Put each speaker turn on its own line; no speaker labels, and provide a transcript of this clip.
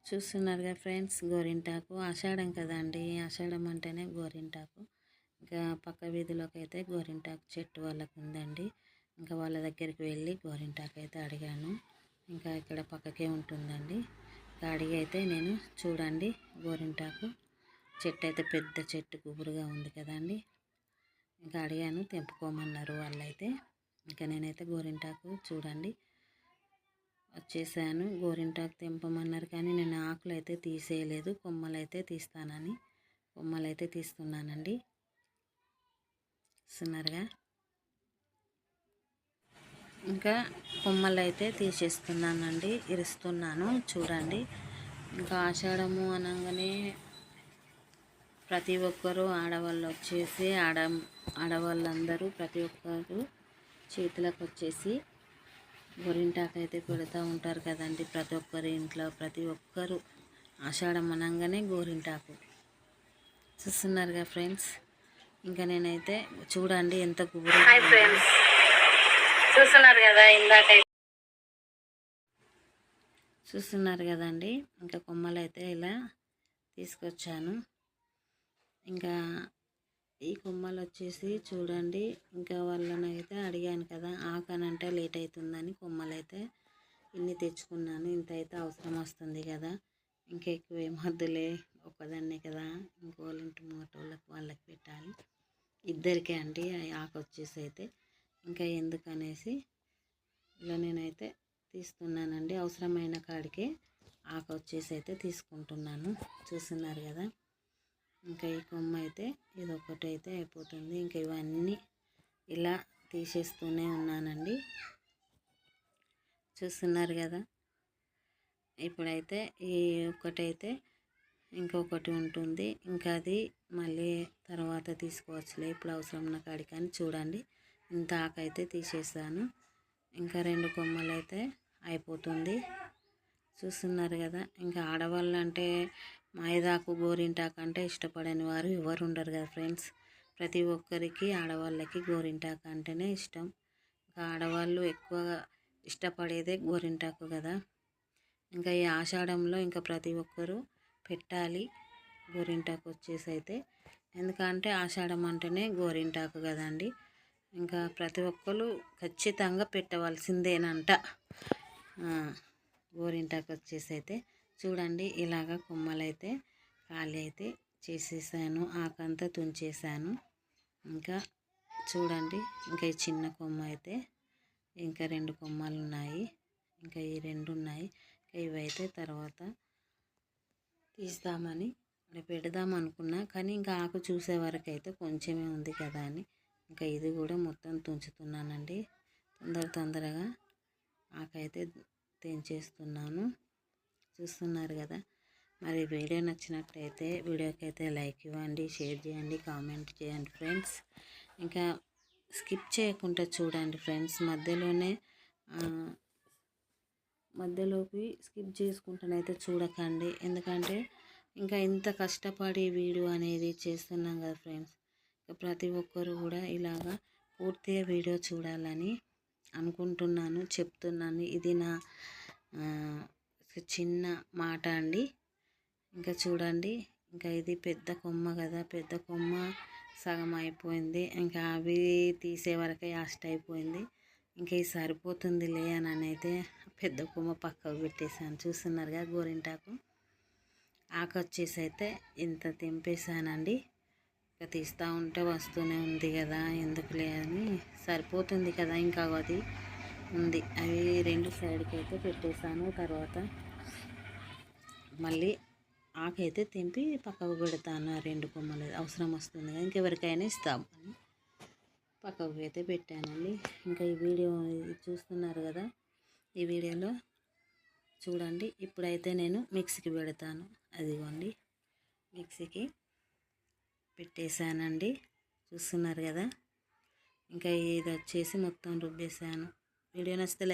చూస్తున్నారుగా ఫ్రెండ్స్, గోరింటాకు ఆషాఢం కదండి. ఆషాఢం అంటేనే గోరింటాకు. ఇంకా పక్క వీధిలోకి అయితే గోరింటాకు చెట్టు వాళ్ళకు ఉందండి. ఇంకా వాళ్ళ దగ్గరికి వెళ్ళి గోరింటాకు అయితే అడిగాను. ఇంకా ఇక్కడ పక్కకే ఉంటుందండి. ఇంకా అడిగి అయితే నేను చూడండి, గోరింటాకు చెట్టు అయితే పెద్ద చెట్టు గుబురుగా ఉంది కదండి. ఇంకా అడిగాను, తెంపుకోమన్నారు వాళ్ళైతే. ఇంకా నేనైతే గోరింటాకు చూడండి వచ్చేసాను. గోరింటాకు తెంపమన్నారు కానీ నేను ఆకులు అయితే తీసేయలేదు, కొమ్మలు అయితే తీస్తానని కొమ్మలు అయితే తీస్తున్నానండి. చూస్తున్నారుగా, ఇంకా కొమ్మలు అయితే తీసేస్తున్నానండి, ఇరుస్తున్నాను చూడండి. ఇంకా ఆషాఢము అనగానే ప్రతి ఒక్కరూ ఆడవాళ్ళు వచ్చేసి ఆడవాళ్ళందరూ ప్రతి ఒక్కరు చేతులకు వచ్చేసి గోరింటాకు అయితే పెడుతూ ఉంటారు కదండి. ప్రతి ఒక్కరి ఇంట్లో ప్రతి ఒక్కరు ఆషాఢం అనగానే గోరింటాకు. చూస్తున్నారుగా ఫ్రెండ్స్, ఇంకా నేనైతే చూడండి ఎంత గుబురు. ఫ్రెండ్స్ చూస్తున్నారు కదా, చూస్తున్నారు కదండి. ఇంకా కొమ్మలు అయితే ఇలా తీసుకొచ్చాను. ఇంకా ఈ కొమ్మలు వచ్చేసి చూడండి, ఇంకా వాళ్ళని అయితే అడిగాను కదా, ఆకనంటే లేట్ అవుతుందని కొమ్మలు అయితే ఇన్ని తెచ్చుకున్నాను. ఇంత అయితే అవసరం వస్తుంది కదా, ఇంకా ఎక్కువ ఏమొద్దులే, ఒక్కదాన్నే కదా, ఇంకోళ్ళ ఇంటి మూటోళ్ళకి వాళ్ళకి పెట్టాలి, ఇద్దరికే అండి ఆకు వచ్చేసి అయితే. ఇంకా ఎందుకనేసి ఇలా నేనైతే తీస్తున్నానండి. అవసరమైన కాడికి ఆకు వచ్చేసి అయితే తీసుకుంటున్నాను. చూస్తున్నారు కదా, ఇంకా ఈ కొమ్మ అయితే ఇదొకటి అయితే అయిపోతుంది. ఇంకా ఇవన్నీ ఇలా తీసేస్తూనే ఉన్నానండి. చూస్తున్నారు కదా, ఇప్పుడైతే ఈ ఒక్కటైతే ఇంకొకటి ఉంటుంది. ఇంకా అది మళ్ళీ తర్వాత తీసుకోవచ్చులే, ఇప్పుడు అవసరం ఉన్న కాడికి అని చూడండి ఇంత ఆకైతే తీసేసాను. ఇంకా 2 కొమ్మలు అయితే అయిపోతుంది. చూస్తున్నారు కదా, ఇంకా ఆడవాళ్ళు అంటే మైదాకు గోరింటాకు అంటే ఇష్టపడని వారు ఎవరు ఉండరు కదా ఫ్రెండ్స్. ప్రతి ఒక్కరికి ఆడవాళ్ళకి గోరింటాకు అంటేనే ఇష్టం. ఇంకా ఆడవాళ్ళు ఎక్కువగా ఇష్టపడేదే గోరింటాకు కదా. ఇంకా ఈ ఆషాఢంలో ఇంకా ప్రతి ఒక్కరూ పెట్టాలి గోరింటాకు వచ్చేసి అయితే. ఎందుకంటే ఆషాఢం అంటేనే గోరింటాకు కదండి. ఇంకా ప్రతి ఒక్కరు ఖచ్చితంగా పెట్టవలసిందేనంట గోరింటాకు వచ్చేసి అయితే. చూడండి, ఇలాగ కొమ్మలైతే ఖాళీ అయితే చేసేసాను, ఆకంతా తుంచేసాను. ఇంకా చూడండి, ఇంకా ఈ చిన్న కొమ్మ అయితే ఇంకా 2 కొమ్మలు ఉన్నాయి. ఇంకా ఈ 2 ఉన్నాయి. ఇవైతే తర్వాత తీస్తామని పెడదాం అనుకున్నా, కానీ ఇంకా ఆకు చూసే వరకు అయితే కొంచెమే ఉంది కదా అని ఇంకా ఇది కూడా మొత్తం తుంచుతున్నానండి. తొందరగా ఆకైతే తెంచేస్తున్నాను. చూస్తున్నారు కదా, మరి వీడియో నచ్చినట్లయితే వీడియోకి అయితే లైక్ ఇవ్వండి, షేర్ చేయండి, కామెంట్ చేయండి ఫ్రెండ్స్. ఇంకా స్కిప్ చేయకుండా చూడండి ఫ్రెండ్స్. మధ్యలోకి స్కిప్ చేసుకుంటానైతే చూడకండి. ఎందుకంటే ఇంకా ఇంత కష్టపడి వీడియో అనేది చేస్తున్నాం కదా ఫ్రెండ్స్. ప్రతి ఒక్కరు కూడా ఇలాగా పూర్తిగా వీడియో చూడాలని అనుకుంటున్నాను, చెప్తున్నాను. ఇది నా చిన్న మాట అండి. ఇంకా చూడండి, ఇంకా ఇది పెద్ద కొమ్మ కదా, పెద్ద కొమ్మ సగం అయిపోయింది. ఇంకా అవి తీసే వరకే లాస్ట్ అయిపోయింది. ఇంకా ఇది సరిపోతుందిలే అని అయితే పెద్ద కొమ్మ పక్కకు పెట్టేశాను. చూస్తున్నారుగా, గోరింటాకు ఆకు వచ్చేసి అయితే ఇంత తెంపేశానండి. ఇంకా తీస్తూ ఉంటే వస్తూనే ఉంది కదా, ఎందుకులే అని సరిపోతుంది కదా. ఇంకా అది ఉంది, అవి 2 సైడ్కి అయితే పెట్టేశాను. తర్వాత మళ్ళీ ఆకైతే తెంపి పక్కకు పెడతాను. ఆ 2 కొమ్మలు అవసరం వస్తుంది కదా, ఇంకెవరికైనా ఇస్తాము అని పక్కకు అయితే పెట్టానండి. ఇంకా ఈ వీడియో చూస్తున్నారు కదా, ఈ వీడియోలో చూడండి. ఇప్పుడైతే నేను మిక్సీకి పెడతాను. అదిగోండి, మిక్సీకి పెట్టేశానండి. చూస్తున్నారు కదా, ఇంకా ఇది వచ్చేసి మొత్తం రుబ్బేశాను. వీడియో నచ్చితే లైక్